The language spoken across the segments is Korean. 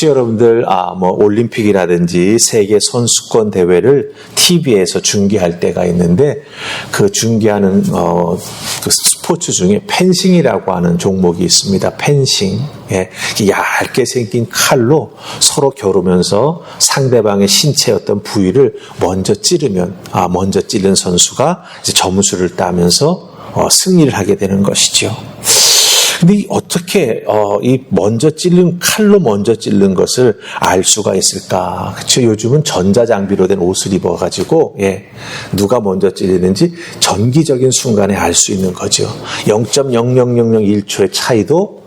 혹시 여러분들 올림픽이라든지 세계 선수권 대회를 TV에서 중계할 때가 있는데 그 중계하는 그 스포츠 중에 펜싱이라고 하는 종목이 있습니다. 펜싱. 예, 얇게 생긴 칼로 서로 겨루면서 상대방의 신체 어떤 부위를 먼저 찌르면 먼저 찌른 선수가 이제 점수를 따면서 승리를 하게 되는 것이죠. 근데 어떻게 이 칼로 먼저 찌른 것을 알 수가 있을까? 그렇죠. 요즘은 전자장비로 된 옷을 입어가지고 누가 먼저 찌르는지 전기적인 순간에 알 수 있는 거죠. 0.00001초의 차이도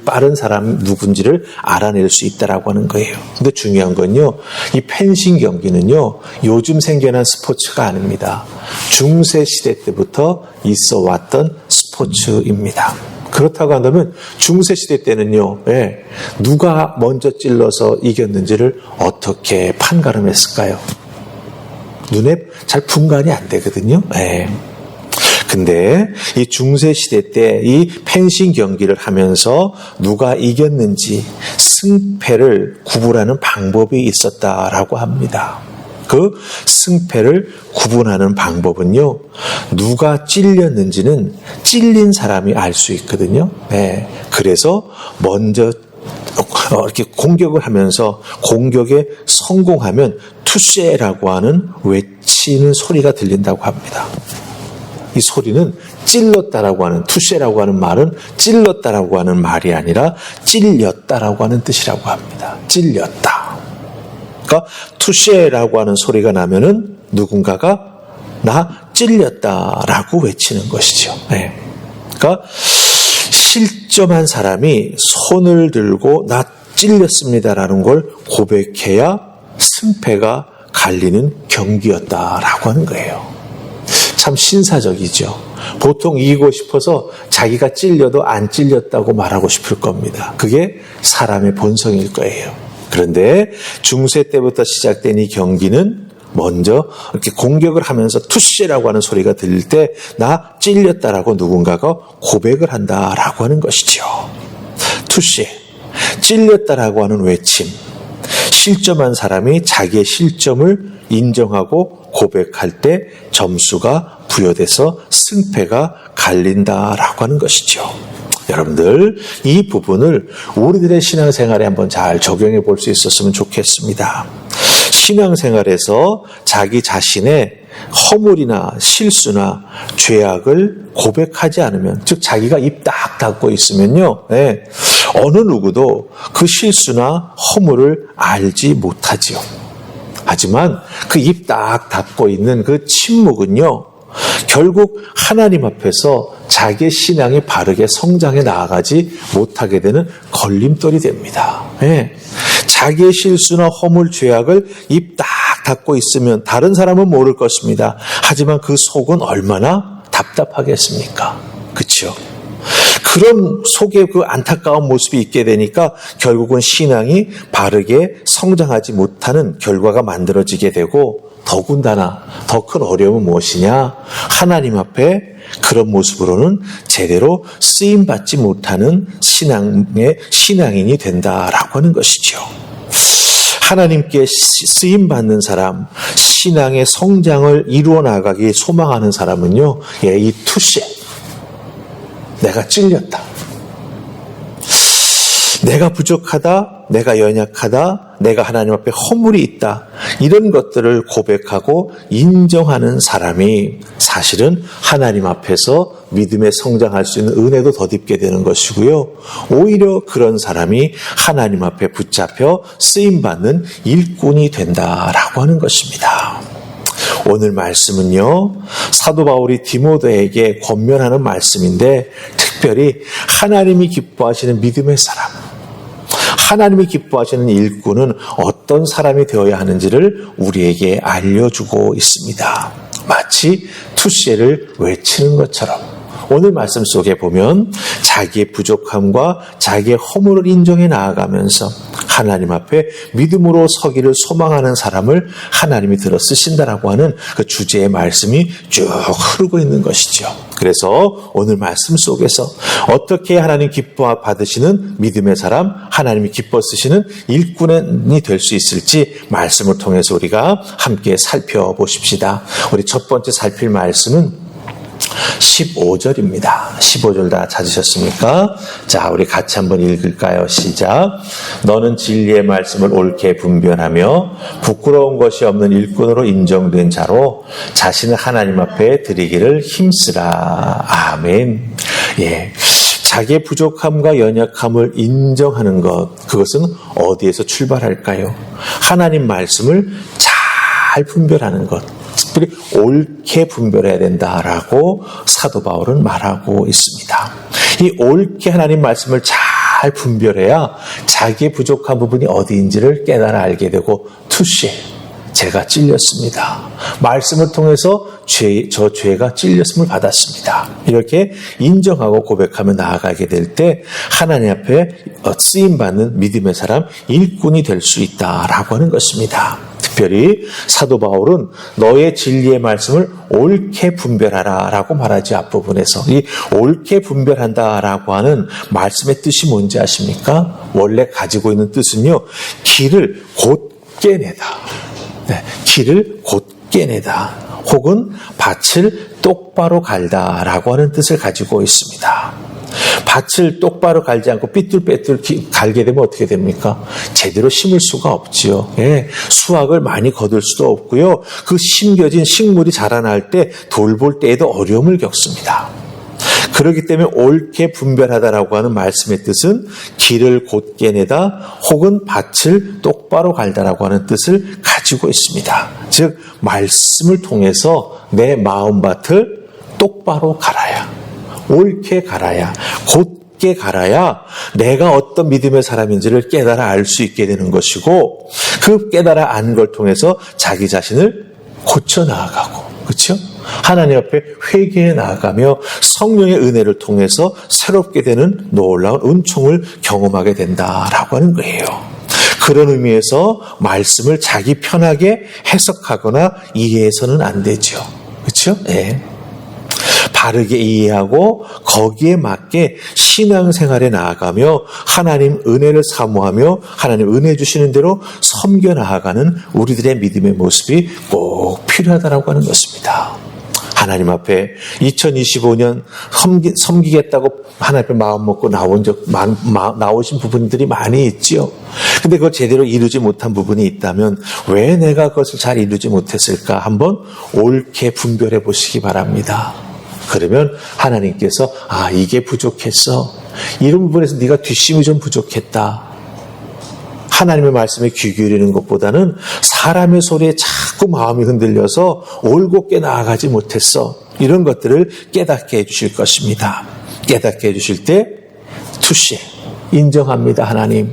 빠른 사람 누군지를 알아낼 수 있다라고 하는 거예요. 근데 중요한 건요, 이 펜싱 경기는요, 요즘 생겨난 스포츠가 아닙니다. 중세 시대 때부터 있어 왔던 스포츠입니다. 그렇다고 한다면 중세 시대 때는요, 누가 먼저 찔러서 이겼는지를 어떻게 판가름했을까요? 눈에 잘 분간이 안 되거든요. 근데 이 중세 시대 때 이 펜싱 경기를 하면서 누가 이겼는지 승패를 구분하는 방법이 있었다라고 합니다. 그 승패를 구분하는 방법은요, 누가 찔렸는지는 찔린 사람이 알 수 있거든요. 그래서 먼저 이렇게 공격을 하면서 공격에 성공하면 투세라고 하는 외치는 소리가 들린다고 합니다. 이 소리는 찔렀다라고 하는, 투세라고 하는 말은 찔렀다라고 하는 말이 아니라 찔렸다라고 하는 뜻이라고 합니다. 찔렸다. 그러니까 투세라고 하는 소리가 나면은 누군가가 나 찔렸다라고 외치는 것이죠. 그러니까 실점한 사람이 손을 들고 나 찔렸습니다라는 걸 고백해야 승패가 갈리는 경기였다라고 하는 거예요. 참 신사적이죠. 보통 이기고 싶어서 자기가 찔려도 안 찔렸다고 말하고 싶을 겁니다. 그게 사람의 본성일 거예요. 그런데 중세 때부터 시작된 이 경기는 먼저 이렇게 공격을 하면서 투시라고 하는 소리가 들릴 때 나 찔렸다라고 누군가가 고백을 한다라고 하는 것이죠. 투시, 찔렸다라고 하는 외침. 실점한 사람이 자기의 실점을 인정하고 고백할 때 점수가 부여돼서 승패가 갈린다라고 하는 것이죠. 여러분들, 이 부분을 우리들의 신앙생활에 한번 잘 적용해 볼 수 있었으면 좋겠습니다. 신앙생활에서 자기 자신의 허물이나 실수나 죄악을 고백하지 않으면, 즉 자기가 입 딱 닫고 있으면요, 어느 누구도 그 실수나 허물을 알지 못하지요. 하지만 그 입 딱 닫고 있는 그 침묵은요, 결국 하나님 앞에서 자기의 신앙이 바르게 성장해 나아가지 못하게 되는 걸림돌이 됩니다. 자기의 실수나 허물, 죄악을 입 딱 닫고 있으면 다른 사람은 모를 것입니다. 하지만 그 속은 얼마나 답답하겠습니까? 그렇죠? 그런 속에 그 안타까운 모습이 있게 되니까 결국은 신앙이 바르게 성장하지 못하는 결과가 만들어지게 되고, 더군다나 더 큰 어려움은 무엇이냐? 하나님 앞에 그런 모습으로는 제대로 쓰임받지 못하는 신앙인이 된다라고 하는 것이죠. 하나님께 쓰임받는 사람, 신앙의 성장을 이루어 나가기 소망하는 사람은요, 이 투시, 내가 찔렸다, 내가 부족하다, 내가 연약하다, 내가 하나님 앞에 허물이 있다, 이런 것들을 고백하고 인정하는 사람이 사실은 하나님 앞에서 믿음에 성장할 수 있는 은혜도 덧입게 되는 것이고요. 오히려 그런 사람이 하나님 앞에 붙잡혀 쓰임받는 일꾼이 된다라고 하는 것입니다. 오늘 말씀은요, 사도 바울이 디모데에게 권면하는 말씀인데, 특별히 하나님이 기뻐하시는 믿음의 사람, 하나님이 기뻐하시는 일꾼은 어떤 사람이 되어야 하는지를 우리에게 알려주고 있습니다. 마치 투시를 외치는 것처럼 오늘 말씀 속에 보면 자기의 부족함과 자기의 허물을 인정해 나아가면서 하나님 앞에 믿음으로 서기를 소망하는 사람을 하나님이 들어 쓰신다라고 하는 그 주제의 말씀이 쭉 흐르고 있는 것이죠. 그래서 오늘 말씀 속에서 어떻게 하나님 기뻐 받으시는 믿음의 사람, 하나님이 기뻐 쓰시는 일꾼이 될 수 있을지 말씀을 통해서 우리가 함께 살펴보십시다. 우리 첫 번째 살필 말씀은 15절입니다. 15절 다 찾으셨습니까? 자, 우리 같이 한번 읽을까요? 시작. 너는 진리의 말씀을 옳게 분별하며 부끄러운 것이 없는 일꾼으로 인정된 자로 자신을 하나님 앞에 드리기를 힘쓰라. 아멘. 예. 자기의 부족함과 연약함을 인정하는 것, 그것은 어디에서 출발할까요? 하나님 말씀을 잘 분별하는 것. 특별히 옳게 분별해야 된다라고 사도 바울은 말하고 있습니다. 이 옳게 하나님 말씀을 잘 분별해야 자기의 부족한 부분이 어디인지를 깨달아 알게 되고 투시, 제가 찔렸습니다. 말씀을 통해서 저 죄가 찔렸음을 받았습니다. 이렇게 인정하고 고백하며 나아가게 될 때 하나님 앞에 쓰임받는 믿음의 사람, 일꾼이 될 수 있다라고 하는 것입니다. 특별히 사도 바울은 너의 진리의 말씀을 옳게 분별하라 라고 말하지 앞부분에서 이 옳게 분별한다 라고 하는 말씀의 뜻이 뭔지 아십니까? 원래 가지고 있는 뜻은요, 길을 곧게 내다. 네, 길을 곧게 내다. 혹은 밭을 똑바로 갈다 라고 하는 뜻을 가지고 있습니다. 밭을 똑바로 갈지 않고 삐뚤빼뚤 갈게 되면 어떻게 됩니까? 제대로 심을 수가 없지요. 예, 수확을 많이 거둘 수도 없고요. 그 심겨진 식물이 자라날 때 돌볼 때에도 어려움을 겪습니다. 그렇기 때문에 옳게 분별하다라고 하는 말씀의 뜻은 길을 곧게 내다 혹은 밭을 똑바로 갈다라고 하는 뜻을 가지고 있습니다. 즉 말씀을 통해서 내 마음밭을 똑바로 갈아야, 옳게 갈아야, 곧게 갈아야 내가 어떤 믿음의 사람인지를 깨달아 알 수 있게 되는 것이고, 그 깨달아 안 걸 통해서 자기 자신을 고쳐 나아가고, 그렇죠? 하나님 앞에 회개해 나아가며 성령의 은혜를 통해서 새롭게 되는 놀라운 은총을 경험하게 된다라고 하는 거예요. 그런 의미에서 말씀을 자기 편하게 해석하거나 이해해서는 안 되죠. 그렇죠? 네. 바르게 이해하고 거기에 맞게 신앙생활에 나아가며 하나님 은혜를 사모하며 하나님 은혜 주시는 대로 섬겨 나아가는 우리들의 믿음의 모습이 꼭 필요하다고 하는 것입니다. 하나님 앞에 2025년 섬기겠다고 하나님 앞에 마음 먹고 나오신 부분들이 많이 있지요. 근데 그걸 제대로 이루지 못한 부분이 있다면 왜 내가 그것을 잘 이루지 못했을까 한번 옳게 분별해 보시기 바랍니다. 그러면 하나님께서 이게 부족했어. 이런 부분에서 네가 뒷심이 좀 부족했다. 하나님의 말씀에 귀 기울이는 것보다는 사람의 소리에 자꾸 마음이 흔들려서 올곧게 나아가지 못했어. 이런 것들을 깨닫게 해주실 것입니다. 깨닫게 해주실 때 투시 인정합니다. 하나님.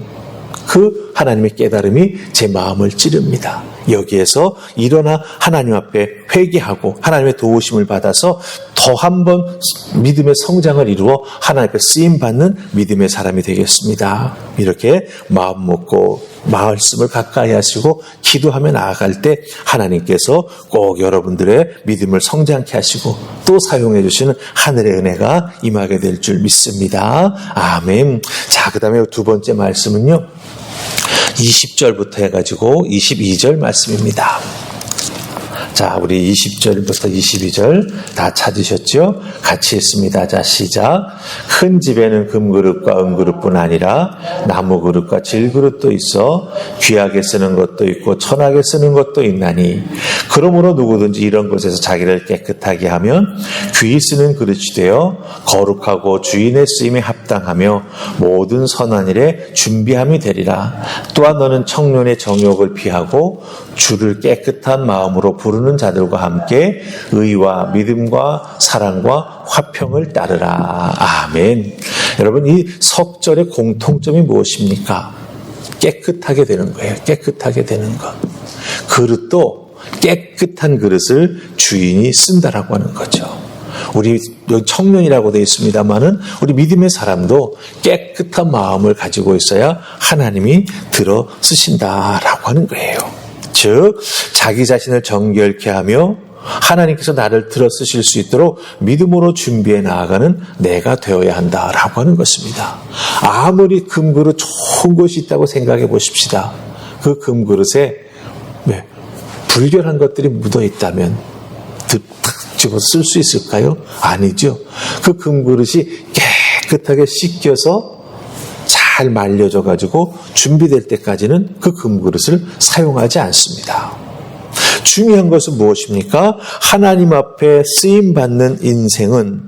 그 하나님의 깨달음이 제 마음을 찌릅니다. 여기에서 일어나 하나님 앞에 회개하고 하나님의 도우심을 받아서 더 한 번 믿음의 성장을 이루어 하나님 앞에 쓰임받는 믿음의 사람이 되겠습니다. 이렇게 마음 먹고 말씀을 가까이 하시고 기도하며 나아갈 때 하나님께서 꼭 여러분들의 믿음을 성장케 하시고 또 사용해 주시는 하늘의 은혜가 임하게 될 줄 믿습니다. 아멘. 자, 그 다음에 두 번째 말씀은요, 20절부터 해가지고 22절 말씀입니다. 자, 우리 20절부터 22절 다 찾으셨죠? 같이 읽습니다. 자, 시작. 큰 집에는 금그릇과 은그릇뿐 아니라 나무 그릇과 질그릇도 있어 귀하게 쓰는 것도 있고 천하게 쓰는 것도 있나니, 그러므로 누구든지 이런 것에서 자기를 깨끗하게 하면 귀히 쓰는 그릇이 되어 거룩하고 주인의 쓰임에 합당하며 모든 선한 일에 준비함이 되리라. 또한 너는 청년의 정욕을 피하고 주를 깨끗한 마음으로 부르는 자들과 함께 의와 믿음과 사랑과 화평을 따르라. 아멘. 여러분, 이 석절의 공통점이 무엇입니까? 깨끗하게 되는 거예요. 깨끗하게 되는 것. 그릇도 깨끗한 그릇을 주인이 쓴다라고 하는 거죠. 우리 여기 청년이라고 되어 있습니다만은 우리 믿음의 사람도 깨끗한 마음을 가지고 있어야 하나님이 들어 쓰신다라고 하는 거예요. 즉 자기 자신을 정결케 하며 하나님께서 나를 들어 쓰실 수 있도록 믿음으로 준비해 나아가는 내가 되어야 한다라고 하는 것입니다. 아무리 금그릇 좋은 것이 있다고 생각해 보십시다. 그 금그릇에 불결한 것들이 묻어 있다면 집어 쓸 수 있을까요? 아니죠. 그 금그릇이 깨끗하게 씻겨서 잘 말려져 가지고 준비될 때까지는 그 금그릇을 사용하지 않습니다. 중요한 것은 무엇입니까? 하나님 앞에 쓰임받는 인생은,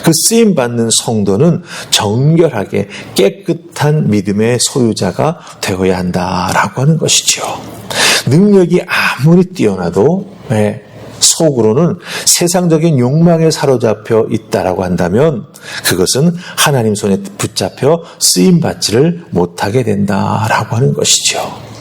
그 쓰임받는 성도는 정결하게 깨끗한 믿음의 소유자가 되어야 한다라고 하는 것이죠. 능력이 아무리 뛰어나도 속으로는 세상적인 욕망에 사로잡혀 있다라고 한다면 그것은 하나님 손에 붙잡혀 쓰임받지를 못하게 된다라고 하는 것이죠.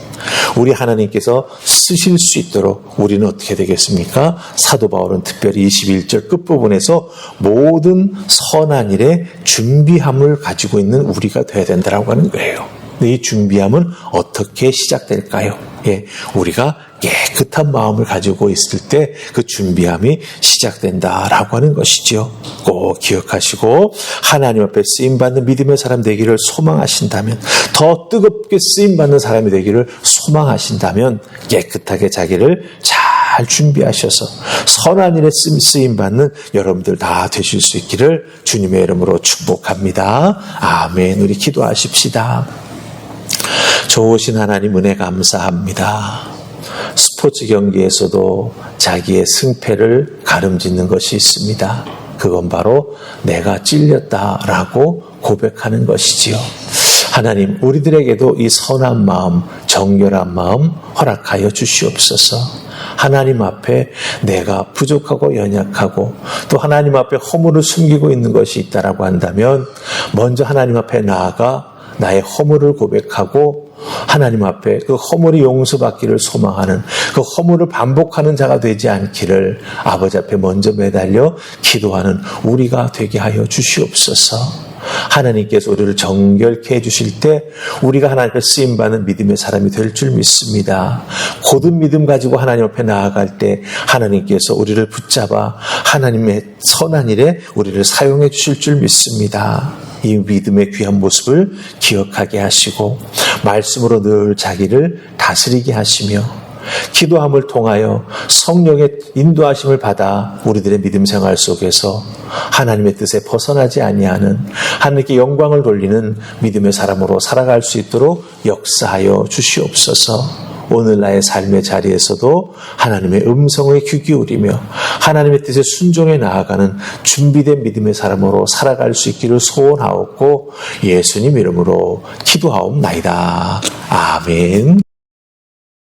우리 하나님께서 쓰실 수 있도록 우리는 어떻게 되겠습니까? 사도 바울은 특별히 21절 끝부분에서 모든 선한 일에 준비함을 가지고 있는 우리가 되어야 된다라고 하는 거예요. 이 준비함은 어떻게 시작될까요? 우리가 깨끗한 마음을 가지고 있을 때 그 준비함이 시작된다라고 하는 것이지요. 꼭 기억하시고 하나님 앞에 쓰임받는 믿음의 사람 되기를 소망하신다면, 더 뜨겁게 쓰임받는 사람이 되기를 소망하신다면 깨끗하게 자기를 잘 준비하셔서 선한 일에 쓰임받는 여러분들 다 되실 수 있기를 주님의 이름으로 축복합니다. 아멘. 우리 기도하십시다. 좋으신 하나님 은혜 감사합니다. 스포츠 경기에서도 자기의 승패를 가름짓는 것이 있습니다. 그건 바로 내가 찔렸다라고 고백하는 것이지요. 하나님, 우리들에게도 이 선한 마음, 정결한 마음 허락하여 주시옵소서. 하나님 앞에 내가 부족하고 연약하고 또 하나님 앞에 허물을 숨기고 있는 것이 있다라고 한다면 먼저 하나님 앞에 나아가 나의 허물을 고백하고 하나님 앞에 그 허물이 용서받기를 소망하는, 그 허물을 반복하는 자가 되지 않기를 아버지 앞에 먼저 매달려 기도하는 우리가 되게 하여 주시옵소서. 하나님께서 우리를 정결케 해주실 때 우리가 하나님 앞에 쓰임받는 믿음의 사람이 될 줄 믿습니다. 고든 믿음 가지고 하나님 앞에 나아갈 때 하나님께서 우리를 붙잡아 하나님의 선한 일에 우리를 사용해 주실 줄 믿습니다. 이 믿음의 귀한 모습을 기억하게 하시고 말씀으로 늘 자기를 다스리게 하시며 기도함을 통하여 성령의 인도하심을 받아 우리들의 믿음 생활 속에서 하나님의 뜻에 벗어나지 아니하는, 하나님께 영광을 돌리는 믿음의 사람으로 살아갈 수 있도록 역사하여 주시옵소서. 오늘 나의 삶의 자리에서도 하나님의 음성에 귀 기울이며 하나님의 뜻에 순종해 나아가는 준비된 믿음의 사람으로 살아갈 수 있기를 소원하옵고 예수님 이름으로 기도하옵나이다. 아멘.